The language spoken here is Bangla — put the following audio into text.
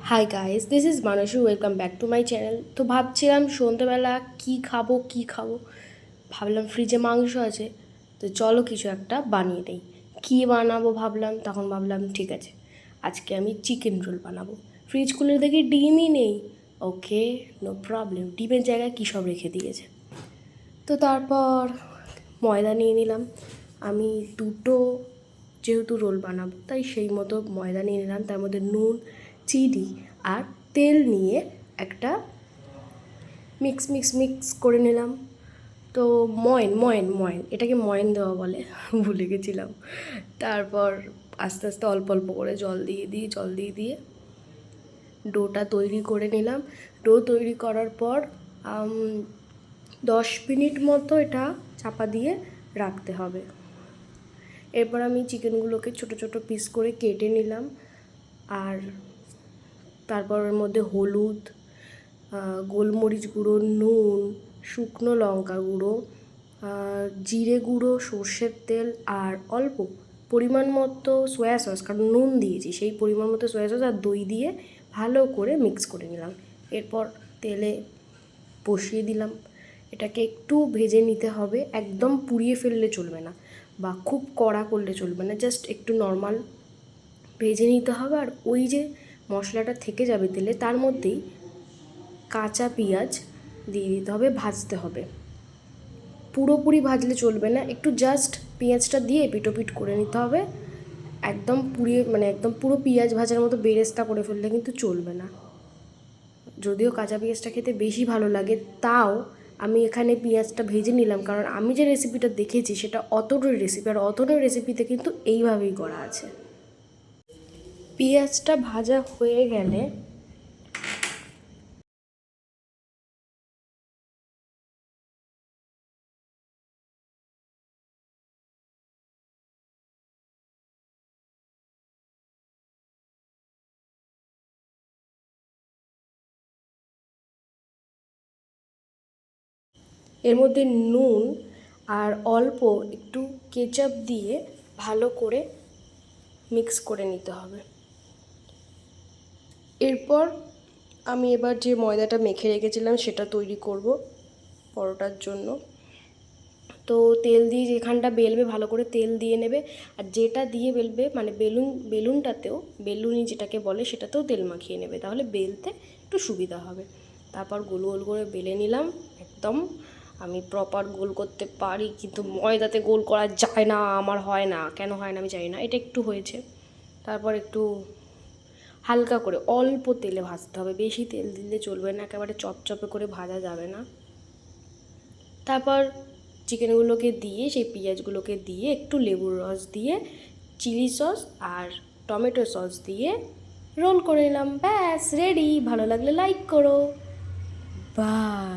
হাই গাইস, দিস ইজ মানুষু, welcome back to my channel. তো ভাবছিলাম সন্ধ্যেবেলা কী খাবো। ভাবলাম ফ্রিজে মাংস আছে, তো চলো কিছু একটা বানিয়ে নেই। কী বানাবো ভাবলাম, তখন ভাবলাম ঠিক আছে, আজকে আমি চিকেন রোল বানাবো। ফ্রিজ খুলে দেখি ডিমই নেই। ওকে, নো প্রবলেম, ডিমের জায়গায় কী সব রেখে দিয়েছে। তো তারপর ময়দা নিয়ে নিলাম। আমি দুটো যেহেতু রোল বানাবো, তাই সেই মতো ময়দা নিয়ে নিলাম। তার মধ্যে নুন, চিনি আর তেল নিয়ে একটা মিক্স করে নিলাম। তো ময়ন এটাকে ময়ন দেওয়া বলে, ভুলে গেছিলাম। তারপর আস্তে আস্তে অল্প অল্প করে জল দিয়ে ডোটা তৈরি করে নিলাম। ডো তৈরি করার পর 10 মিনিট মতো এটা চাপা দিয়ে রাখতে হবে। এরপর আমি চিকেনগুলোকে ছোটো ছোটো পিস করে কেটে নিলাম। আর তারপর ওর মধ্যে হলুদ, গোলমরিচ গুঁড়ো, নুন, শুকনো লঙ্কা গুঁড়ো, জিরে গুঁড়ো, সর্ষের তেল আর অল্প পরিমাণ মতো সয়া সস, কারণ নুন দিয়েছি সেই পরিমাণ মতো সয়া সস আর দই দিয়ে ভালো করে মিক্স করে নিলাম। এরপর তেলে বসিয়ে দিলাম। এটাকে একটু ভেজে নিতে হবে, একদম পুড়িয়ে ফেললে চলবে না বা খুব কড়া করলে চলবে না, জাস্ট একটু নর্মাল ভেজে নিতে হবে। আর ওই যে মশলাটা থেকে যাবে তেলে, তার মধ্যেই কাঁচা পেঁয়াজ দিয়ে দিতে হবে, ভাজতে হবে। পুরোপুরি ভাজলে চলবে না, একটু জাস্ট পেঁয়াজটা দিয়ে এপিটোপিট করে নিতে হবে। একদম পুড়িয়ে একদম পুরো পেঁয়াজ ভাজার মতো বেরেস্তা করে ফেললে কিন্তু চলবে না। যদিও কাঁচা পেঁয়াজটা খেতে বেশি ভালো লাগে, তাও আমি এখানে পেঁয়াজটা ভেজে নিলাম, কারণ আমি যে রেসিপিটা দেখেছি সেটা অতনুর রেসিপি, আর অতনুর রেসিপিতে কিন্তু এইভাবেই করা আছে। পেঁয়াজটা ভাজা হয়ে গেলে এর মধ্যে নুন আর অল্প একটু কেচাপ দিয়ে ভালো করে মিক্স করে নিতে হবে। এরপর আমি এবার যে ময়দাটা মেখে রেখেছিলাম সেটা তৈরি করব পরোটার জন্য। তো তেল দিয়ে যেখানটা বেলবে ভালো করে তেল দিয়ে নেবে, আর যেটা দিয়ে বেলবে বেলুনটাতেও, বেলুনি যেটাকে বলে, সেটাতেও তেল মাখিয়ে নেবে, তাহলে বেলতে একটু সুবিধা হবে। তারপর গোল গোল করে বেলে নিলাম। একদম আমি প্রপার গোল করতে পারি, কিন্তু ময়দাতে গোল করা যায় না, আমার হয় না। কেন হয় না আমি জানি না, এটা একটু হয়েছে। তারপর একটু হালকা করে অল্প তেলে ভাজতে হবে, বেশি তেল দিলে চলবে না, একেবারে চপচপে করে ভাজা যাবে না। তারপর চিকেনগুলোকে দিয়ে, সেই পেঁয়াজগুলোকে দিয়ে, একটু লেবুর রস দিয়ে, চিলি সস আর টমেটো সস দিয়ে রোল করে নিলাম। ব্যাস রেডি। ভালো লাগলে লাইক করো। বাই।